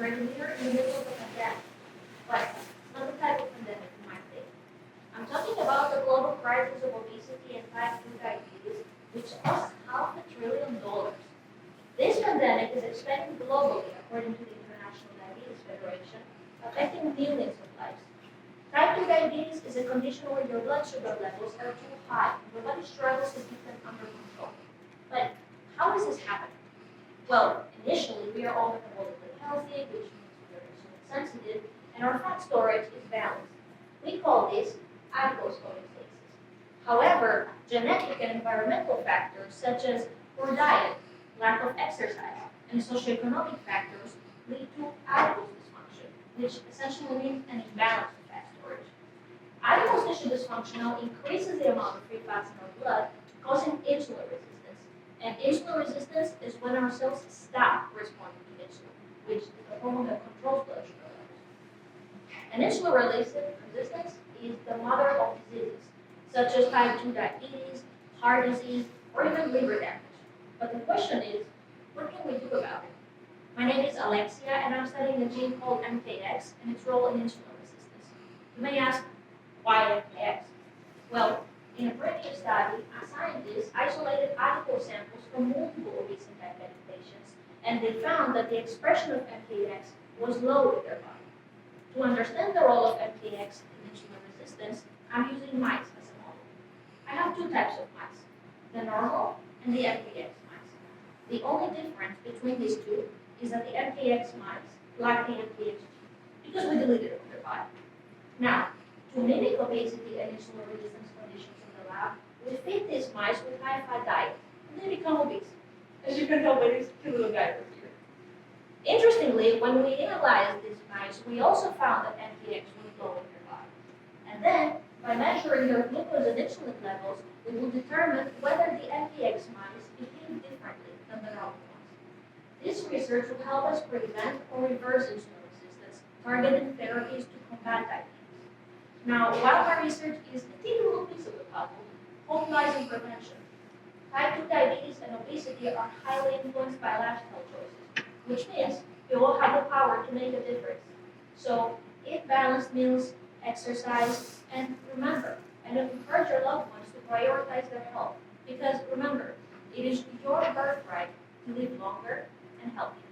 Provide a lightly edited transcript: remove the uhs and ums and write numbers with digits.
we're here in the middle of a pandemic, but it's not the type of pandemic you might think. I'm talking about the global crisis of obesity and type 2 diabetes, which costs $500 billion. This pandemic is expanding globally, according to the International Diabetes Federation, affecting millions of lives. Type 2 diabetes is a condition where your blood sugar levels are too high and your body struggles to keep them under control. But how is this happening? Well, initially, we are all metabolically healthy, which means we are insulin sensitive, and our fat storage is balanced. We call this adipose homeostasis. However, genetic and environmental factors such as poor diet, lack of exercise, and socioeconomic factors lead to adipose dysfunction, which essentially means an imbalance of fat storage. Adipose tissue dysfunction now increases the amount of free fats in our blood, causing insulin resistance. And insulin resistance is when our cells stop responding to insulin, which is the hormone that controls blood sugar levels. And insulin resistance is the mother of diseases, such as type 2 diabetes, heart disease, or even liver damage. But the question is, what can we do about it? My name is Alexia, and I'm studying a gene called MKX and its role in insulin resistance. You may ask, why MKX? Well, in a previous study, a scientist isolated adipose samples from multiple obese and diabetic patients, and they found that the expression of MKX was low in their body. To understand the role of MKX in insulin resistance, I'm using mice as a model. I have two types of mice, the normal and the MKX mice. The only difference between these two is that the MKX mice lack the MKX gene, because we deleted it from their body. Now, to mimic obesity and insulin resistance conditions in the lab, we feed these mice with high-fat diet, and they become obese. As you can tell by these two little guys over here. Interestingly, when we analyzed these mice, we also found that MKX was low in their body. And then, by measuring their glucose and insulin levels, we will determine whether the MKX mice behave differently than the normal ones. This research will help us prevent or reverse insulin resistance, targeting therapies to combat diabetes. Now, while my research is a teeny little piece of the puzzle, hope lies in prevention. Type 2 diabetes and obesity are highly influenced by lifestyle choices, which means we will have the power to make a difference. So, eat balanced meals, exercise, and remember, and encourage your loved ones to prioritize their health. Because remember, it is your birthright to live longer and healthier.